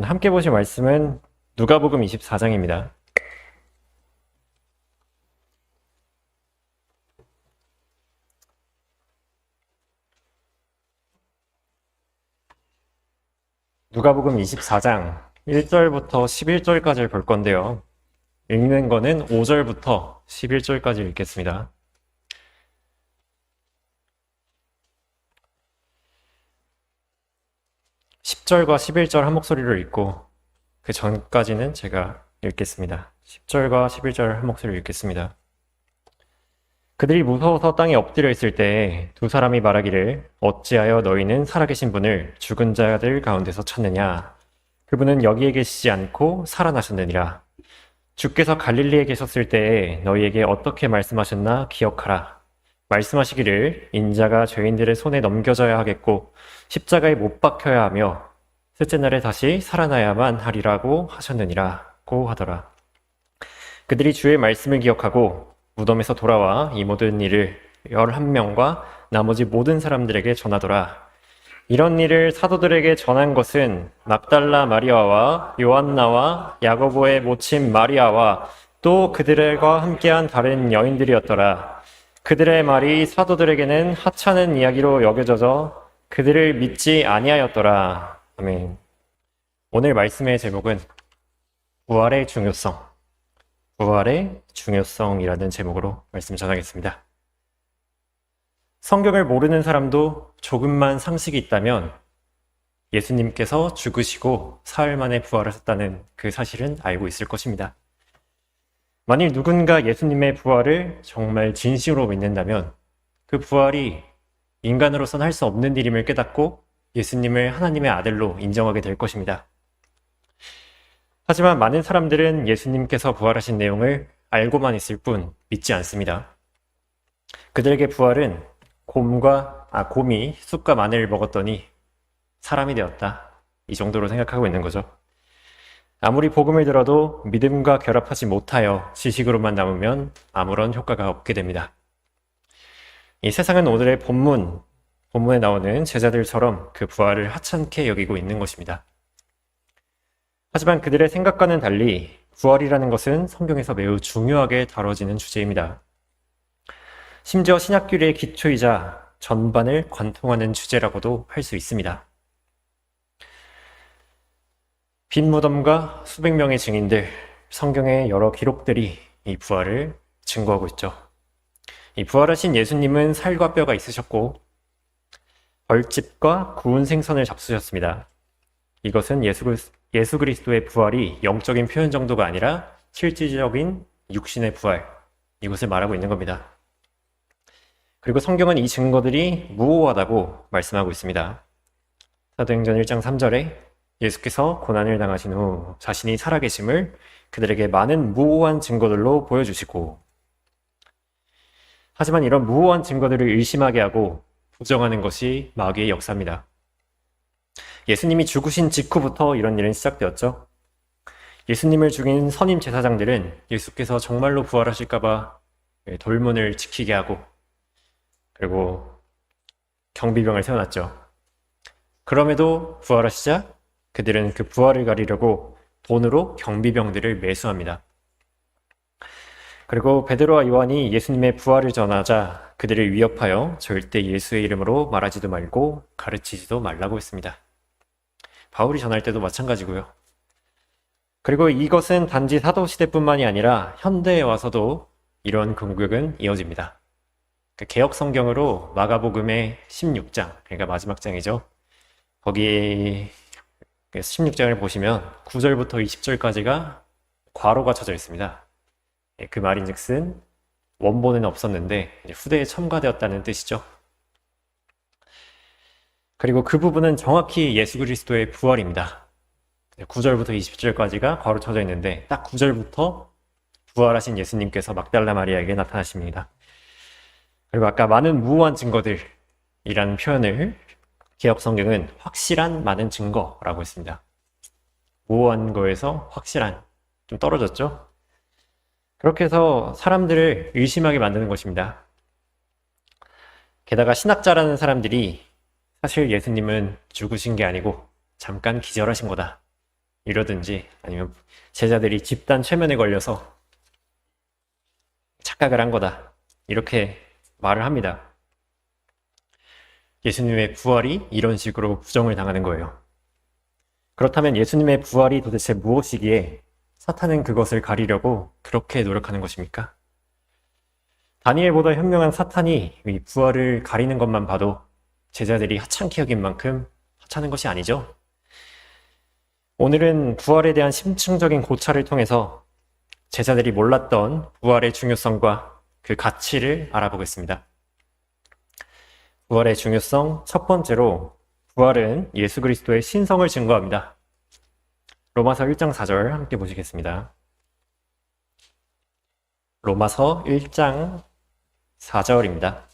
함께 보실 말씀은 누가복음 24장입니다. 누가복음 24장 1절부터 11절까지를 볼 건데요. 읽는 거는 5절부터 11절까지 읽겠습니다. (10절과 11절) 한 목소리로 읽고 그 전까지는 제가 읽겠습니다. 10절과 11절 한 목소리로 읽겠습니다. 그들이 무서워서 땅에 엎드려 있을 때에 두 사람이 말하기를 어찌하여 너희는 살아계신 분을 죽은 자들 가운데서 찾느냐? 그분은 여기에 계시지 않고 살아나셨느니라. 주께서 갈릴리에 계셨을 때에 너희에게 어떻게 말씀하셨나 기억하라. 말씀하시기를 인자가 죄인들의 손에 넘겨져야 하겠고 십자가에 못 박혀야 하며 셋째 날에 다시 살아나야만 하리라고 하셨느니라고 하더라. 그들이 주의 말씀을 기억하고 무덤에서 돌아와 이 모든 일을 11명과 나머지 모든 사람들에게 전하더라. 이런 일을 사도들에게 전한 것은 막달라 마리아와 요한나와 야고보의 모친 마리아와 또 그들과 함께한 다른 여인들이었더라. 그들의 말이 사도들에게는 하찮은 이야기로 여겨져서 그들을 믿지 아니하였더라. 아멘. 오늘 말씀의 제목은 부활의 중요성. 부활의 중요성이라는 제목으로 말씀 전하겠습니다. 성경을 모르는 사람도 조금만 상식이 있다면 예수님께서 죽으시고 사흘 만에 부활하셨다는 그 사실은 알고 있을 것입니다. 만일 누군가 예수님의 부활을 정말 진심으로 믿는다면 그 부활이 인간으로서는 할 수 없는 일임을 깨닫고 예수님을 하나님의 아들로 인정하게 될 것입니다. 하지만 많은 사람들은 예수님께서 부활하신 내용을 알고만 있을 뿐 믿지 않습니다. 그들에게 부활은 곰이 쑥과 마늘을 먹었더니 사람이 되었다. 이 정도로 생각하고 있는 거죠. 아무리 복음을 들어도 믿음과 결합하지 못하여 지식으로만 남으면 아무런 효과가 없게 됩니다. 이 세상은 오늘의 본문에 나오는 제자들처럼 그 부활을 하찮게 여기고 있는 것입니다. 하지만 그들의 생각과는 달리 부활이라는 것은 성경에서 매우 중요하게 다뤄지는 주제입니다. 심지어 신학교리의 기초이자 전반을 관통하는 주제라고도 할 수 있습니다. 빈 무덤과 수백 명의 증인들, 성경의 여러 기록들이 이 부활을 증거하고 있죠. 이 부활하신 예수님은 살과 뼈가 있으셨고 벌집과 구운 생선을 잡수셨습니다. 이것은 예수 그리스도의 부활이 영적인 표현 정도가 아니라 실질적인 육신의 부활, 이것을 말하고 있는 겁니다. 그리고 성경은 이 증거들이 무오하다고 말씀하고 있습니다. 사도행전 1장 3절에 예수께서 고난을 당하신 후 자신이 살아계심을 그들에게 많은 무오한 증거들로 보여주시고, 하지만 이런 무오한 증거들을 의심하게 하고 부정하는 것이 마귀의 역사입니다. 예수님이 죽으신 직후부터 이런 일은 시작되었죠. 예수님을 죽인 선임 제사장들은 예수께서 정말로 부활하실까봐 돌문을 지키게 하고 그리고 경비병을 세워놨죠. 그럼에도 부활하시자 그들은 그 부활을 가리려고 돈으로 경비병들을 매수합니다. 그리고 베드로와 요한이 예수님의 부활을 전하자 그들을 위협하여 절대 예수의 이름으로 말하지도 말고 가르치지도 말라고 했습니다. 바울이 전할 때도 마찬가지고요. 그리고 이것은 단지 사도시대뿐만이 아니라 현대에 와서도 이런 공격은 이어집니다. 개역 성경으로 마가복음의 16장, 그러니까 마지막 장이죠. 거기 16장을 보시면 9절부터 20절까지가 괄호가 쳐져 있습니다. 그 말인즉슨 원본에는 없었는데 후대에 첨가되었다는 뜻이죠. 그리고 그 부분은 정확히 예수 그리스도의 부활입니다. 9절부터 20절까지가 괄호 쳐져 있는데 딱 9절부터 부활하신 예수님께서 막달라 마리아에게 나타나십니다. 그리고 아까 많은 무오한 증거들이라는 표현을 개역 성경은 확실한 많은 증거라고 했습니다. 무오한 거에서 확실한, 좀 떨어졌죠? 그렇게 해서 사람들을 의심하게 만드는 것입니다. 게다가 신학자라는 사람들이 사실 예수님은 죽으신 게 아니고 잠깐 기절하신 거다, 이러든지 아니면 제자들이 집단 최면에 걸려서 착각을 한 거다. 이렇게 말을 합니다. 예수님의 부활이 이런 식으로 부정을 당하는 거예요. 그렇다면 예수님의 부활이 도대체 무엇이기에 사탄은 그것을 가리려고 그렇게 노력하는 것입니까? 다니엘보다 현명한 사탄이 이 부활을 가리는 것만 봐도 제자들이 하찮게 여긴 만큼 하찮은 것이 아니죠. 오늘은 부활에 대한 심층적인 고찰을 통해서 제자들이 몰랐던 부활의 중요성과 그 가치를 알아보겠습니다. 부활의 중요성 첫 번째로 부활은 예수 그리스도의 신성을 증거합니다. 로마서 1장 4절 함께 보시겠습니다. 로마서 1장 4절입니다.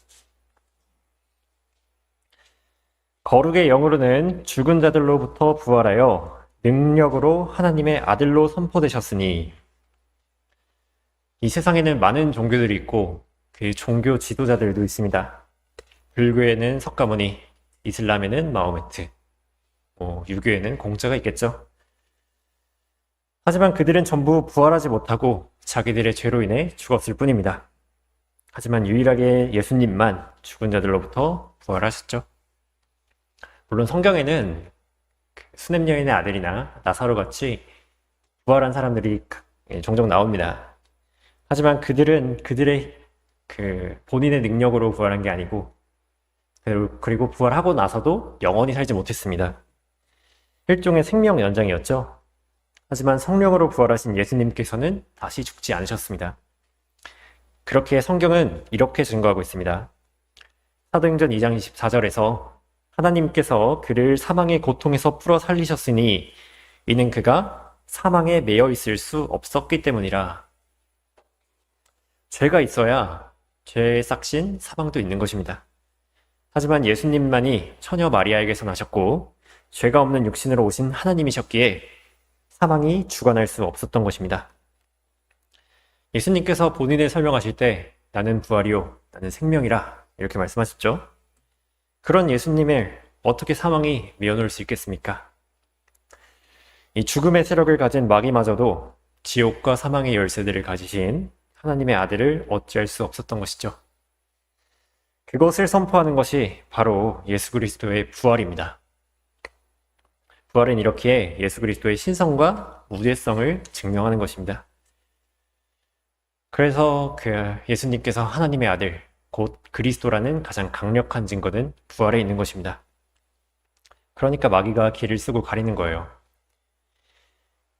거룩의 영으로는 죽은 자들로부터 부활하여 능력으로 하나님의 아들로 선포되셨으니. 이 세상에는 많은 종교들이 있고 그 종교 지도자들도 있습니다. 불교에는 석가모니, 이슬람에는 마호메트, 유교에는 공자가 있겠죠. 하지만 그들은 전부 부활하지 못하고 자기들의 죄로 인해 죽었을 뿐입니다. 하지만 유일하게 예수님만 죽은 자들로부터 부활하셨죠. 물론 성경에는 수냄 여인의 아들이나 나사로 같이 부활한 사람들이 종종 나옵니다. 하지만 그들은 그들의 본인의 능력으로 부활한 게 아니고 그리고 부활하고 나서도 영원히 살지 못했습니다. 일종의 생명 연장이었죠. 하지만 성령으로 부활하신 예수님께서는 다시 죽지 않으셨습니다. 그렇게 성경은 이렇게 증거하고 있습니다. 사도행전 2장 24절에서 하나님께서 그를 사망의 고통에서 풀어 살리셨으니 이는 그가 사망에 매여 있을 수 없었기 때문이라. 죄가 있어야 죄에 싹신 사망도 있는 것입니다. 하지만 예수님만이 처녀 마리아에게서 나셨고 죄가 없는 육신으로 오신 하나님이셨기에 사망이 주관할 수 없었던 것입니다. 예수님께서 본인을 설명하실 때 나는 부활이요 나는 생명이라 이렇게 말씀하셨죠. 그런 예수님을 어떻게 사망이 메어놓을 수 있겠습니까? 이 죽음의 세력을 가진 마귀마저도 지옥과 사망의 열쇠들을 가지신 하나님의 아들을 어찌할 수 없었던 것이죠. 그것을 선포하는 것이 바로 예수 그리스도의 부활입니다. 부활은 이렇게 예수 그리스도의 신성과 무죄성을 증명하는 것입니다. 그래서 예수님께서 하나님의 아들, 곧 그리스도라는 가장 강력한 증거는 부활에 있는 것입니다. 그러니까 마귀가 길을 쓰고 가리는 거예요.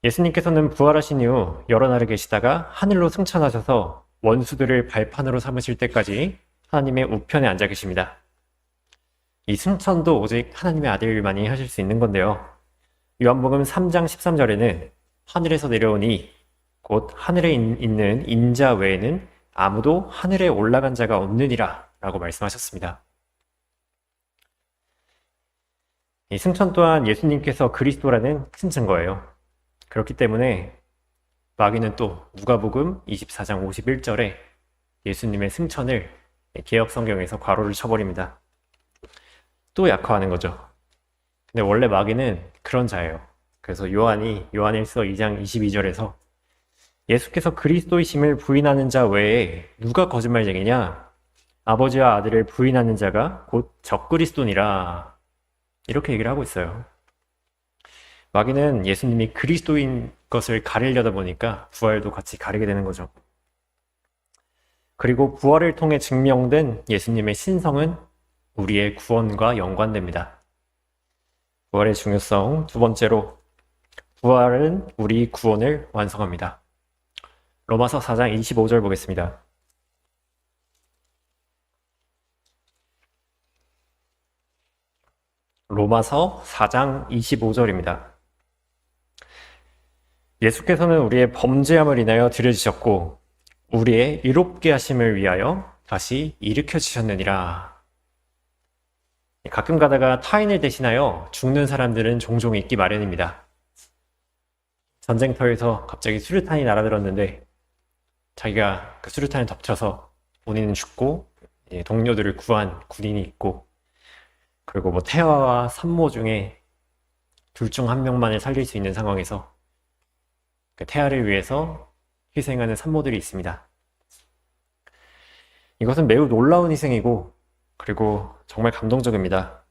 예수님께서는 부활하신 이후 여러 날을 계시다가 하늘로 승천하셔서 원수들을 발판으로 삼으실 때까지 하나님의 우편에 앉아 계십니다. 이 승천도 오직 하나님의 아들만이 하실 수 있는 건데요. 요한복음 3장 13절에는 하늘에서 내려오니 곧 하늘에 있는 인자 외에는 아무도 하늘에 올라간 자가 없느니라 라고 말씀하셨습니다. 이 승천 또한 예수님께서 그리스도라는 큰 증거예요. 그렇기 때문에 마귀는 또 누가복음 24장 51절에 예수님의 승천을 개역 성경에서 괄호를 쳐버립니다. 또 약화하는 거죠. 근데 원래 마귀는 그런 자예요. 그래서 요한일서 2장 22절에서 예수께서 그리스도이심을 부인하는 자 외에 누가 거짓말쟁이냐? 아버지와 아들을 부인하는 자가 곧 적그리스도니라. 이렇게 얘기를 하고 있어요. 마귀는 예수님이 그리스도인 것을 가리려다 보니까 부활도 같이 가리게 되는 거죠. 그리고 부활을 통해 증명된 예수님의 신성은 우리의 구원과 연관됩니다. 부활의 중요성 두 번째로 부활은 우리 구원을 완성합니다. 로마서 4장 25절 보겠습니다. 로마서 4장 25절입니다. 예수께서는 우리의 범죄함을 인하여 들여지셨고 우리의 의롭게 하심을 위하여 다시 일으켜 주셨느니라. 가끔 가다가 타인을 대신하여 죽는 사람들은 종종 있기 마련입니다. 전쟁터에서 갑자기 수류탄이 날아들었는데 자기가 그 수류탄에 덮쳐서 본인은 죽고 동료들을 구한 군인이 있고, 그리고 태아와 산모 중에 둘 중 한 명만을 살릴 수 있는 상황에서 그 태아를 위해서 희생하는 산모들이 있습니다. 이것은 매우 놀라운 희생이고 그리고 정말 감동적입니다.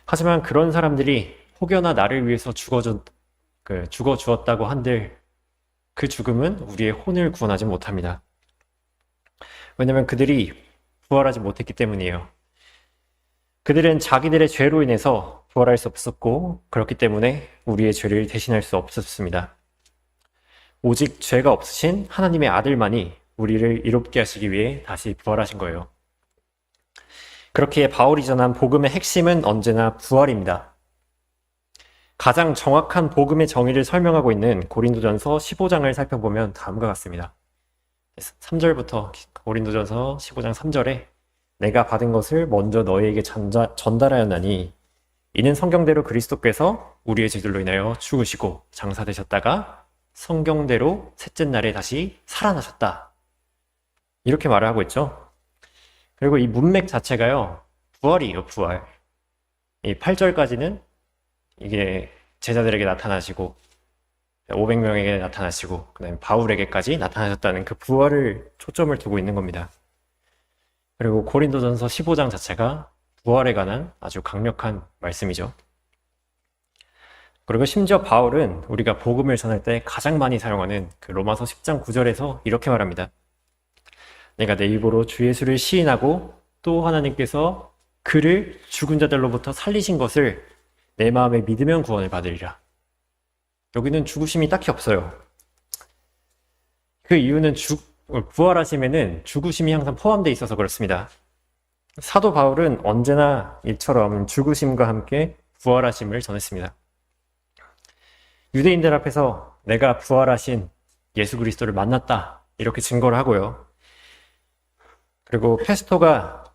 하지만 그런 사람들이 혹여나 나를 위해서 죽어 주었다고 한들 그 죽음은 우리의 혼을 구원하지 못합니다. 왜냐하면 그들이 부활하지 못했기 때문이에요. 그들은 자기들의 죄로 인해서 부활할 수 없었고 그렇기 때문에 우리의 죄를 대신할 수 없었습니다. 오직 죄가 없으신 하나님의 아들만이 우리를 이롭게 하시기 위해 다시 부활하신 거예요. 그렇기에 바울이 전한 복음의 핵심은 언제나 부활입니다. 가장 정확한 복음의 정의를 설명하고 있는 고린도전서 15장을 살펴보면 다음과 같습니다. 3절부터 고린도전서 15장 3절에 내가 받은 것을 먼저 너희에게 전달하였나니 이는 성경대로 그리스도께서 우리의 죄들로 인하여 죽으시고 장사되셨다가 성경대로 셋째 날에 다시 살아나셨다. 이렇게 말을 하고 있죠. 그리고 이 문맥 자체가요, 부활이에요, 부활. 이 8절까지는 이게 제자들에게 나타나시고 500명에게 나타나시고 그다음에 바울에게까지 나타나셨다는 그 부활을 초점을 두고 있는 겁니다. 그리고 고린도전서 15장 자체가 부활에 관한 아주 강력한 말씀이죠. 그리고 심지어 바울은 우리가 복음을 전할 때 가장 많이 사용하는 그 로마서 10장 9절에서 이렇게 말합니다. 내가 내 입으로 주 예수를 시인하고 또 하나님께서 그를 죽은 자들로부터 살리신 것을 내 마음에 믿으면 구원을 받으리라. 여기는 죽으심이 딱히 없어요. 그 이유는 부활하심에는 죽으심이 항상 포함되어 있어서 그렇습니다. 사도 바울은 언제나 이처럼 죽으심과 함께 부활하심을 전했습니다. 유대인들 앞에서 내가 부활하신 예수 그리스도를 만났다 이렇게 증거를 하고요. 그리고 페스토가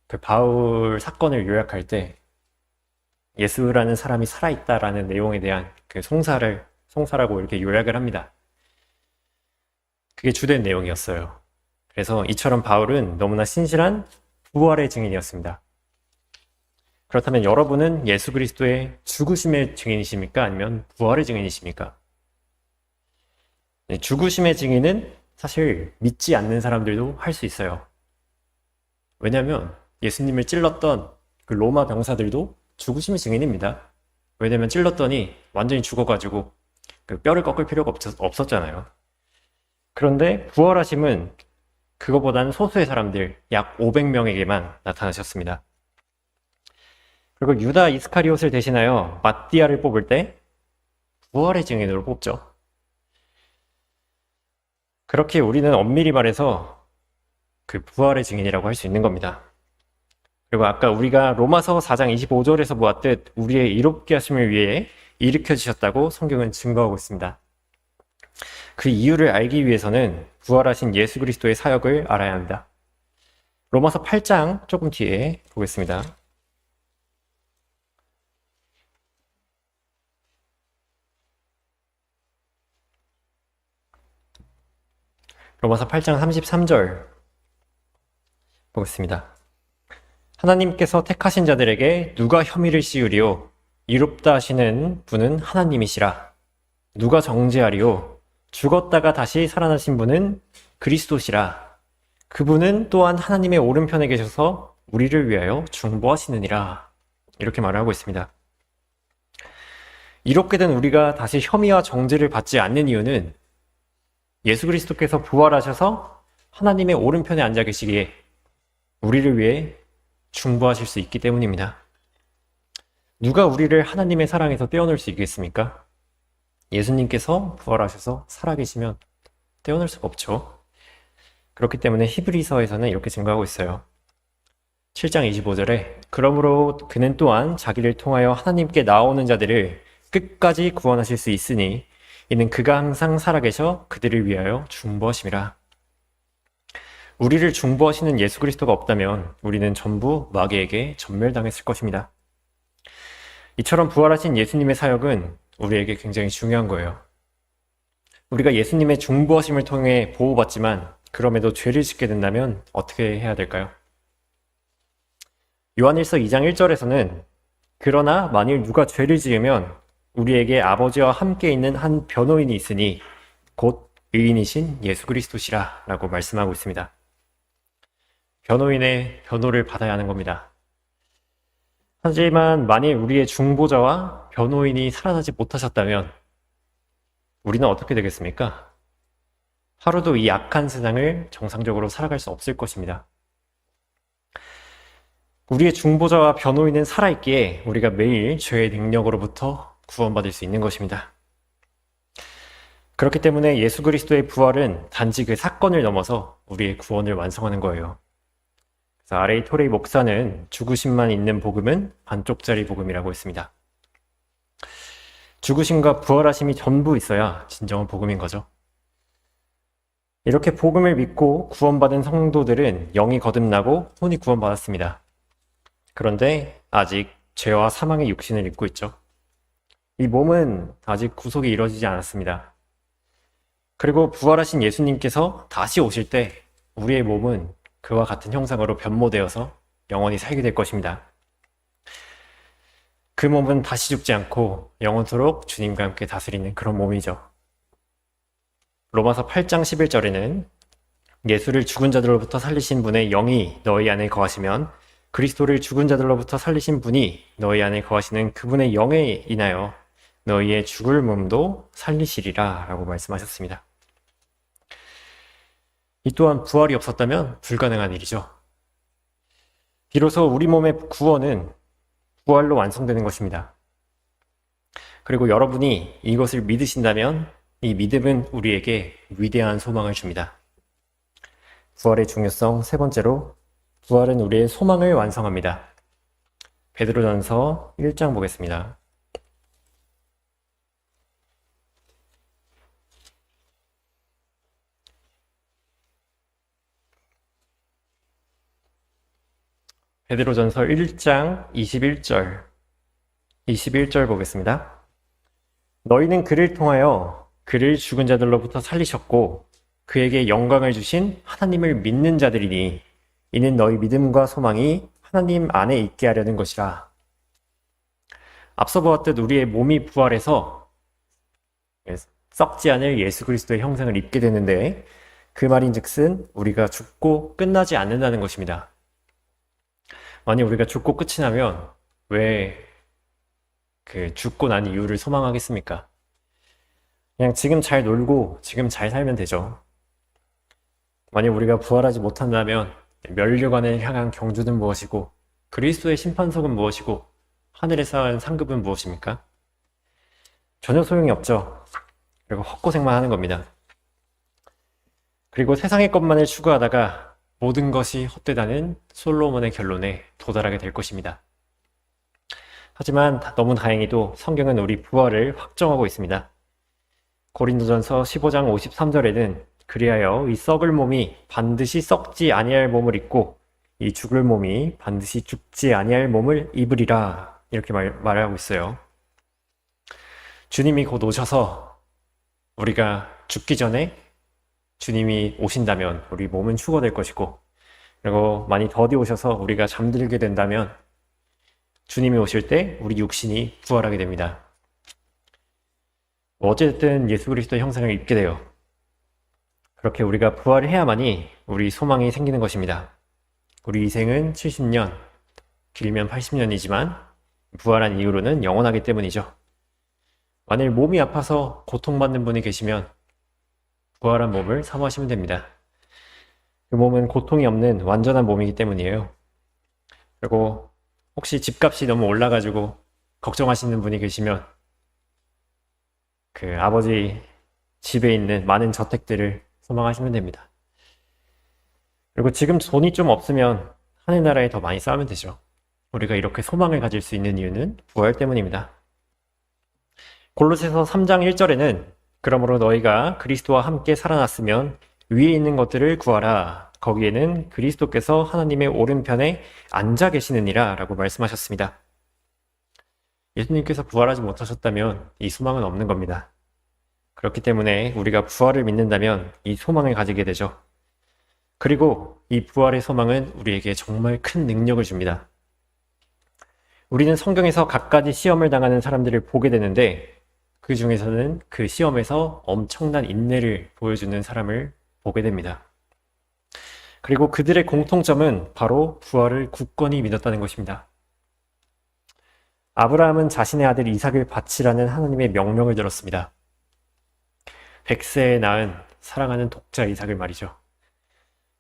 그 바울 사건을 요약할 때 예수라는 사람이 살아있다라는 내용에 대한 그 송사라고 이렇게 요약을 합니다. 그게 주된 내용이었어요. 그래서 이처럼 바울은 너무나 신실한 부활의 증인이었습니다. 그렇다면 여러분은 예수 그리스도의 죽으심의 증인이십니까? 아니면 부활의 증인이십니까? 죽으심의 증인은 사실 믿지 않는 사람들도 할 수 있어요. 왜냐하면 예수님을 찔렀던 그 로마 병사들도 죽으심의 증인입니다. 왜냐하면 찔렀더니 완전히 죽어가지고 그 뼈를 꺾을 필요가 없었잖아요. 그런데 부활하심은 그거보다는 소수의 사람들 약 500명에게만 나타나셨습니다. 그리고 유다 이스카리옷을 대신하여 마띠아를 뽑을 때 부활의 증인으로 뽑죠. 그렇게 우리는 엄밀히 말해서 그 부활의 증인이라고 할 수 있는 겁니다. 그리고 아까 우리가 로마서 4장 25절에서 보았듯 우리의 이롭게 하심을 위해 일으켜 주셨다고 성경은 증거하고 있습니다. 그 이유를 알기 위해서는 부활하신 예수 그리스도의 사역을 알아야 합니다. 로마서 8장 조금 뒤에 보겠습니다. 로마서 8장 33절 보겠습니다. 하나님께서 택하신 자들에게 누가 혐의를 씌우리요? 이롭다 하시는 분은 하나님이시라. 누가 정죄하리요? 죽었다가 다시 살아나신 분은 그리스도시라. 그분은 또한 하나님의 오른편에 계셔서 우리를 위하여 중보하시느니라. 이렇게 말을 하고 있습니다. 이롭게 된 우리가 다시 혐의와 정죄를 받지 않는 이유는 예수 그리스도께서 부활하셔서 하나님의 오른편에 앉아 계시기에 우리를 위해 중보하실 수 있기 때문입니다. 누가 우리를 하나님의 사랑에서 떼어낼 수 있겠습니까? 예수님께서 부활하셔서 살아계시면 떼어낼 수가 없죠. 그렇기 때문에 히브리서에서는 이렇게 증거하고 있어요. 7장 25절에 그러므로 그는 또한 자기를 통하여 하나님께 나오는 자들을 끝까지 구원하실 수 있으니 이는 그가 항상 살아계셔 그들을 위하여 중보하심이라. 우리를 중보하시는 예수 그리스도가 없다면 우리는 전부 마귀에게 전멸당했을 것입니다. 이처럼 부활하신 예수님의 사역은 우리에게 굉장히 중요한 거예요. 우리가 예수님의 중보하심을 통해 보호받지만 그럼에도 죄를 짓게 된다면 어떻게 해야 될까요? 요한일서 2장 1절에서는 그러나 만일 누가 죄를 지으면 우리에게 아버지와 함께 있는 한 변호인이 있으니 곧 의인이신 예수 그리스도시라 라고 말씀하고 있습니다. 변호인의 변호를 받아야 하는 겁니다. 하지만 만일 우리의 중보자와 변호인이 살아나지 못하셨다면 우리는 어떻게 되겠습니까? 하루도 이 악한 세상을 정상적으로 살아갈 수 없을 것입니다. 우리의 중보자와 변호인은 살아있기에 우리가 매일 죄의 능력으로부터 구원받을 수 있는 것입니다. 그렇기 때문에 예수 그리스도의 부활은 단지 그 사건을 넘어서 우리의 구원을 완성하는 거예요. 그래서 R.A. 토레이 목사는 죽으심만 있는 복음은 반쪽짜리 복음이라고 했습니다. 죽으심과 부활하심이 전부 있어야 진정한 복음인 거죠. 이렇게 복음을 믿고 구원받은 성도들은 영이 거듭나고 혼이 구원받았습니다. 그런데 아직 죄와 사망의 육신을 입고 있죠. 이 몸은 아직 구속이 이루어지지 않았습니다. 그리고 부활하신 예수님께서 다시 오실 때 우리의 몸은 그와 같은 형상으로 변모되어서 영원히 살게 될 것입니다. 그 몸은 다시 죽지 않고 영원토록 주님과 함께 다스리는 그런 몸이죠. 로마서 8장 11절에는 예수를 죽은 자들로부터 살리신 분의 영이 너희 안에 거하시면 그리스도를 죽은 자들로부터 살리신 분이 너희 안에 거하시는 그분의 영에 인하여 너희의 죽을 몸도 살리시리라 라고 말씀하셨습니다. 이 또한 부활이 없었다면 불가능한 일이죠. 비로소 우리 몸의 구원은 부활로 완성되는 것입니다. 그리고 여러분이 이것을 믿으신다면 이 믿음은 우리에게 위대한 소망을 줍니다. 부활의 중요성 세 번째로, 부활은 우리의 소망을 완성합니다. 베드로전서 1장 보겠습니다. 베드로전서 1장 21절 보겠습니다. 너희는 그를 통하여 그를 죽은 자들로부터 살리셨고 그에게 영광을 주신 하나님을 믿는 자들이니 이는 너희 믿음과 소망이 하나님 안에 있게 하려는 것이라. 앞서 보았듯 우리의 몸이 부활해서 썩지 않을 예수 그리스도의 형상을 입게 되는데 그 말인즉슨 우리가 죽고 끝나지 않는다는 것입니다. 만약 우리가 죽고 끝이 나면 왜 그 죽고 난 이유를 소망하겠습니까? 그냥 지금 잘 놀고 지금 잘 살면 되죠. 만약 우리가 부활하지 못한다면 멸류관을 향한 경주는 무엇이고 그리스도의 심판석은 무엇이고 하늘에 쌓은 상급은 무엇입니까? 전혀 소용이 없죠. 그리고 헛고생만 하는 겁니다. 그리고 세상의 것만을 추구하다가 모든 것이 헛되다는 솔로몬의 결론에 도달하게 될 것입니다. 하지만 너무 다행히도 성경은 우리 부활을 확정하고 있습니다. 고린도전서 15장 53절에는 그리하여 이 썩을 몸이 반드시 썩지 아니할 몸을 입고 이 죽을 몸이 반드시 죽지 아니할 몸을 입으리라 이렇게 말하고 있어요. 주님이 곧 오셔서 우리가 죽기 전에 주님이 오신다면 우리 몸은 휴거될 것이고 그리고 많이 더디 오셔서 우리가 잠들게 된다면 주님이 오실 때 우리 육신이 부활하게 됩니다. 어쨌든 예수 그리스도의 형상을 입게 돼요. 그렇게 우리가 부활을 해야만이 우리 소망이 생기는 것입니다. 우리 인생은 70년, 길면 80년이지만 부활한 이후로는 영원하기 때문이죠. 만일 몸이 아파서 고통받는 분이 계시면 부활한 몸을 사모하시면 됩니다. 그 몸은 고통이 없는 완전한 몸이기 때문이에요. 그리고 혹시 집값이 너무 올라가지고 걱정하시는 분이 계시면 그 아버지 집에 있는 많은 저택들을 소망하시면 됩니다. 그리고 지금 돈이 좀 없으면 하늘나라에 더 많이 쌓으면 되죠. 우리가 이렇게 소망을 가질 수 있는 이유는 부활 때문입니다. 골로새서 3장 1절에는 그러므로 너희가 그리스도와 함께 살아났으면 위에 있는 것들을 구하라. 거기에는 그리스도께서 하나님의 오른편에 앉아 계시느니라 라고 말씀하셨습니다. 예수님께서 부활하지 못하셨다면 이 소망은 없는 겁니다. 그렇기 때문에 우리가 부활을 믿는다면 이 소망을 가지게 되죠. 그리고 이 부활의 소망은 우리에게 정말 큰 능력을 줍니다. 우리는 성경에서 갖가지 시험을 당하는 사람들을 보게 되는데 그 중에서는 그 시험에서 엄청난 인내를 보여주는 사람을 보게 됩니다. 그리고 그들의 공통점은 바로 부활을 굳건히 믿었다는 것입니다. 아브라함은 자신의 아들 이삭을 바치라는 하나님의 명령을 들었습니다. 100세에 낳은 사랑하는 독자 이삭을 말이죠.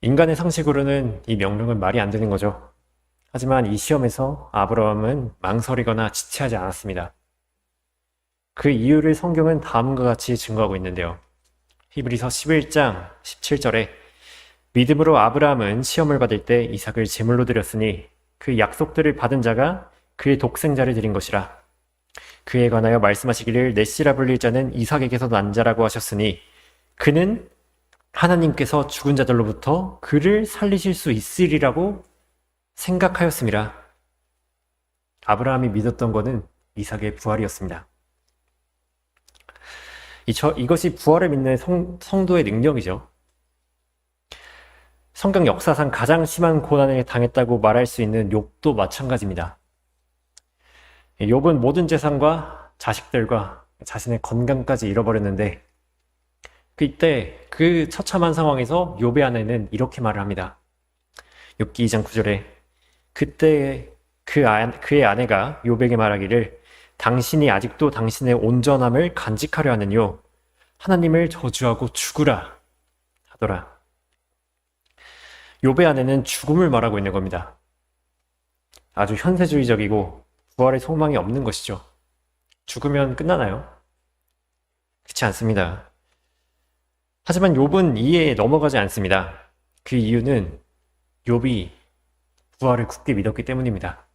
인간의 상식으로는 이 명령은 말이 안 되는 거죠. 하지만 이 시험에서 아브라함은 망설이거나 지체하지 않았습니다. 그 이유를 성경은 다음과 같이 증거하고 있는데요. 히브리서 11장 17절에 믿음으로 아브라함은 시험을 받을 때 이삭을 제물로 드렸으니 그 약속들을 받은 자가 그의 독생자를 드린 것이라. 그에 관하여 말씀하시기를 내 씨라 불릴 자는 이삭에게서 난 자라고 하셨으니 그는 하나님께서 죽은 자들로부터 그를 살리실 수 있으리라고 생각하였습니다. 아브라함이 믿었던 것은 이삭의 부활이었습니다. 이것이 부활을 믿는 성도의 능력이죠. 성경 역사상 가장 심한 고난을 당했다고 말할 수 있는 욥도 마찬가지입니다. 욥은 모든 재산과 자식들과 자신의 건강까지 잃어버렸는데 그때 그 처참한 상황에서 욥의 아내는 이렇게 말을 합니다. 욥기 2장 9절에 그때 그의 아내가 욥에게 말하기를 당신이 아직도 당신의 온전함을 간직하려 하느뇨 하나님을 저주하고 죽으라 하더라. 욥의 아내는 죽음을 말하고 있는 겁니다. 아주 현세주의적이고 부활의 소망이 없는 것이죠. 죽으면 끝나나요? 그렇지 않습니다. 하지만 욥은 이해에 넘어가지 않습니다. 그 이유는 욥이 부활을 굳게 믿었기 때문입니다.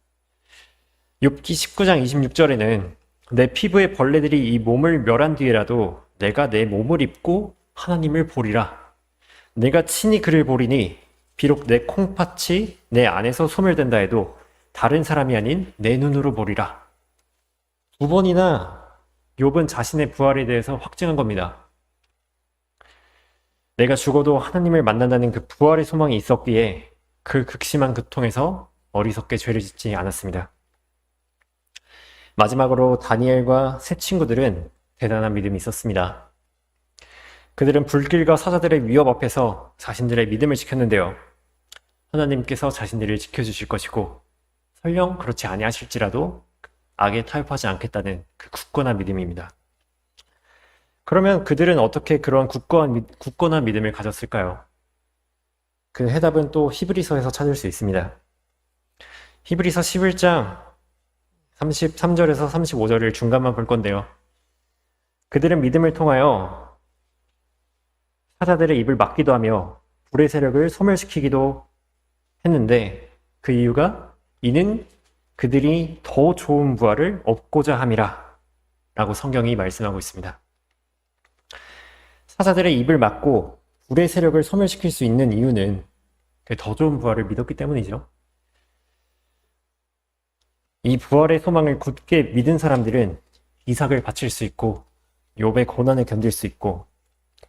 욥기 19장 26절에는 내 피부의 벌레들이 이 몸을 멸한 뒤에라도 내가 내 몸을 입고 하나님을 보리라. 내가 친히 그를 보리니 비록 내 콩팥이 내 안에서 소멸된다 해도 다른 사람이 아닌 내 눈으로 보리라. 2번이나 욥은 자신의 부활에 대해서 확증한 겁니다. 내가 죽어도 하나님을 만난다는 그 부활의 소망이 있었기에 그 극심한 고통에서 어리석게 죄를 짓지 않았습니다. 마지막으로 다니엘과 세 친구들은 대단한 믿음이 있었습니다. 그들은 불길과 사자들의 위협 앞에서 자신들의 믿음을 지켰는데요. 하나님께서 자신들을 지켜주실 것이고 설령 그렇지 아니하실지라도 악에 타협하지 않겠다는 그 굳건한 믿음입니다. 그러면 그들은 어떻게 그런 굳건한 믿음을 가졌을까요? 그 해답은 또 히브리서에서 찾을 수 있습니다. 히브리서 11장 33절에서 35절을 중간만 볼 건데요. 그들은 믿음을 통하여 사자들의 입을 막기도 하며 불의 세력을 소멸시키기도 했는데 그 이유가 이는 그들이 더 좋은 부활을 얻고자 함이라 라고 성경이 말씀하고 있습니다. 사자들의 입을 막고 불의 세력을 소멸시킬 수 있는 이유는 그 더 좋은 부활을 믿었기 때문이죠. 이 부활의 소망을 굳게 믿은 사람들은 이삭을 바칠 수 있고 욥의 고난을 견딜 수 있고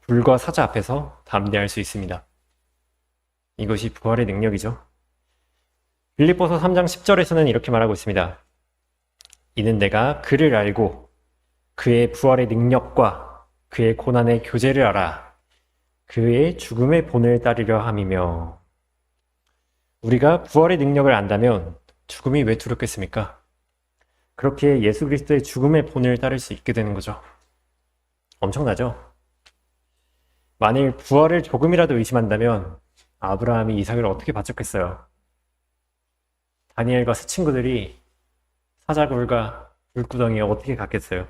불과 사자 앞에서 담대할 수 있습니다. 이것이 부활의 능력이죠. 빌립보서 3장 10절에서는 이렇게 말하고 있습니다. 이는 내가 그를 알고 그의 부활의 능력과 그의 고난의 교제를 알아 그의 죽음의 본을 따르려 함이며. 우리가 부활의 능력을 안다면 죽음이 왜 두렵겠습니까? 그렇게 예수 그리스도의 죽음의 본을 따를 수 있게 되는 거죠. 엄청나죠? 만일 부활을 조금이라도 의심한다면 아브라함이 이삭을 어떻게 바쳤겠어요? 다니엘과 세 친구들이 사자굴과 불구덩이에 어떻게 갔겠어요?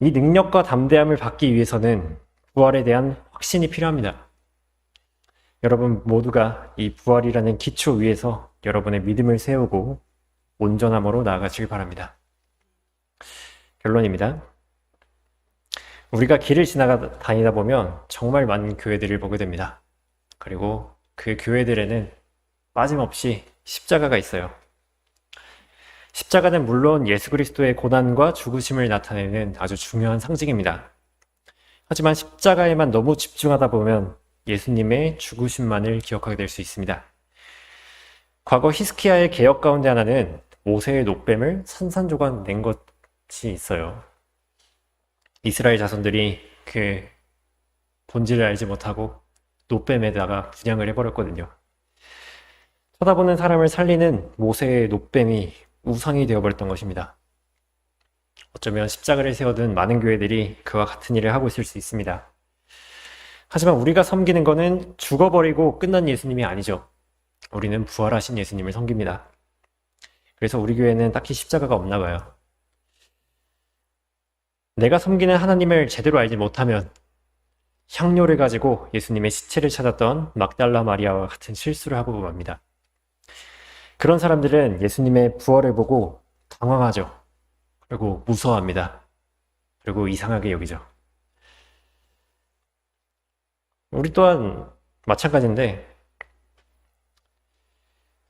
이 능력과 담대함을 받기 위해서는 부활에 대한 확신이 필요합니다. 여러분 모두가 이 부활이라는 기초 위에서 여러분의 믿음을 세우고 온전함으로 나아가시길 바랍니다. 결론입니다. 우리가 길을 다니다 보면 정말 많은 교회들을 보게 됩니다. 그리고 그 교회들에는 빠짐없이 십자가가 있어요. 십자가는 물론 예수 그리스도의 고난과 죽으심을 나타내는 아주 중요한 상징입니다. 하지만 십자가에만 너무 집중하다 보면 예수님의 죽으심만을 기억하게 될 수 있습니다. 과거 히스키야의 개혁 가운데 하나는 모세의 노뱀을 산산조각 낸 것이 있어요. 이스라엘 자손들이 그 본질을 알지 못하고 노뱀에다가 분양을 해버렸거든요. 쳐다보는 사람을 살리는 모세의 노뱀이 우상이 되어버렸던 것입니다. 어쩌면 십자가를 세워둔 많은 교회들이 그와 같은 일을 하고 있을 수 있습니다. 하지만 우리가 섬기는 것은 죽어버리고 끝난 예수님이 아니죠. 우리는 부활하신 예수님을 섬깁니다. 그래서 우리 교회는 딱히 십자가가 없나 봐요. 내가 섬기는 하나님을 제대로 알지 못하면 향료를 가지고 예수님의 시체를 찾았던 막달라 마리아와 같은 실수를 하고 맙니다. 그런 사람들은 예수님의 부활을 보고 당황하죠. 그리고 무서워합니다. 그리고 이상하게 여기죠. 우리 또한 마찬가지인데,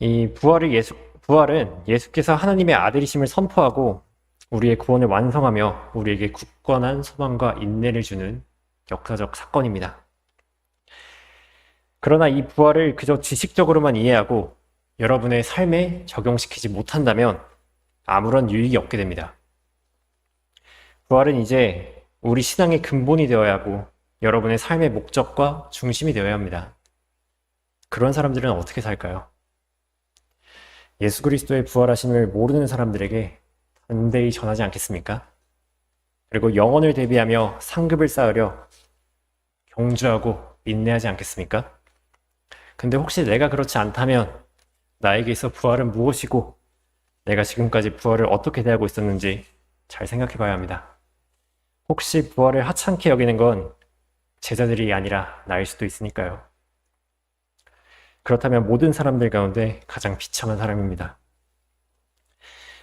이 부활은 예수께서 하나님의 아들이심을 선포하고 우리의 구원을 완성하며 우리에게 굳건한 소망과 인내를 주는 역사적 사건입니다. 그러나 이 부활을 그저 지식적으로만 이해하고 여러분의 삶에 적용시키지 못한다면 아무런 유익이 없게 됩니다. 부활은 이제 우리 신앙의 근본이 되어야 하고 여러분의 삶의 목적과 중심이 되어야 합니다. 그런 사람들은 어떻게 살까요? 예수 그리스도의 부활하심을 모르는 사람들에게 담대히 전하지 않겠습니까? 그리고 영혼을 대비하며 상급을 쌓으려 경주하고 인내하지 않겠습니까? 근데 혹시 내가 그렇지 않다면 나에게 있어 부활은 무엇이고 내가 지금까지 부활을 어떻게 대하고 있었는지 잘 생각해 봐야 합니다. 혹시 부활을 하찮게 여기는 건 제자들이 아니라 나일 수도 있으니까요. 그렇다면 모든 사람들 가운데 가장 비참한 사람입니다.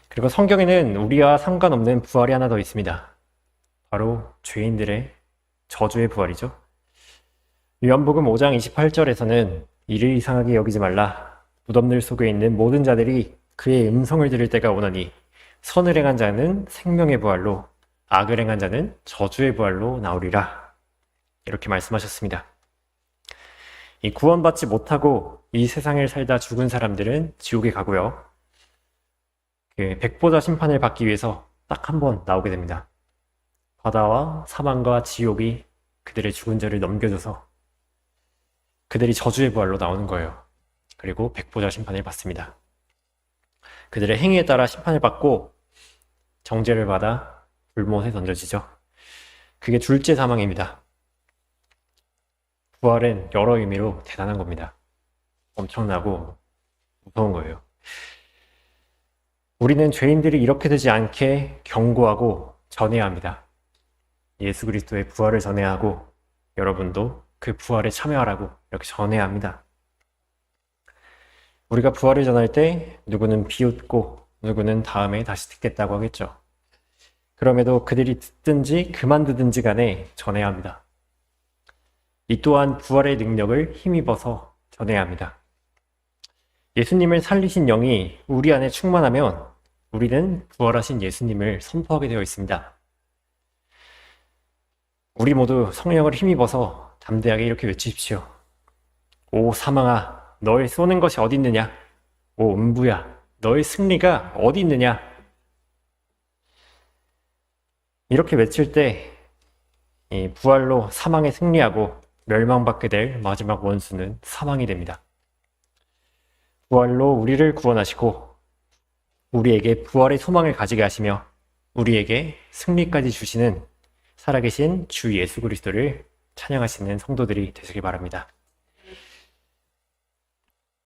그리고 성경에는 우리와 상관없는 부활이 하나 더 있습니다. 바로 죄인들의 저주의 부활이죠. 요한복음 5장 28절에서는 이를 이상하게 여기지 말라. 무덤들 속에 있는 모든 자들이 그의 음성을 들을 때가 오나니 선을 행한 자는 생명의 부활로 악을 행한 자는 저주의 부활로 나오리라. 이렇게 말씀하셨습니다. 이 구원받지 못하고 이 세상을 살다 죽은 사람들은 지옥에 가고요. 그 백보자 심판을 받기 위해서 딱 한 번 나오게 됩니다. 바다와 사망과 지옥이 그들의 죽은 죄를 넘겨줘서 그들이 저주의 부활로 나오는 거예요. 그리고 백보자 심판을 받습니다. 그들의 행위에 따라 심판을 받고 정죄를 받아 불못에 던져지죠. 그게 둘째 사망입니다. 부활은 여러 의미로 대단한 겁니다. 엄청나고 무서운 거예요. 우리는 죄인들이 이렇게 되지 않게 경고하고 전해야 합니다. 예수 그리스도의 부활을 전해야 하고 여러분도 그 부활에 참여하라고 이렇게 전해야 합니다. 우리가 부활을 전할 때 누구는 비웃고 누구는 다음에 다시 듣겠다고 하겠죠. 그럼에도 그들이 듣든지 그만 듣든지 간에 전해야 합니다. 이 또한 부활의 능력을 힘입어서 전해야 합니다. 예수님을 살리신 영이 우리 안에 충만하면 우리는 부활하신 예수님을 선포하게 되어 있습니다. 우리 모두 성령을 힘입어서 담대하게 이렇게 외치십시오. 오 사망아, 너의 쏘는 것이 어디 있느냐? 오 음부야, 너의 승리가 어디 있느냐? 이렇게 외칠 때 이 부활로 사망에 승리하고 멸망받게 될 마지막 원수는 사망이 됩니다. 부활로 우리를 구원하시고 우리에게 부활의 소망을 가지게 하시며 우리에게 승리까지 주시는 살아계신 주 예수 그리스도를 찬양하시는 성도들이 되시길 바랍니다.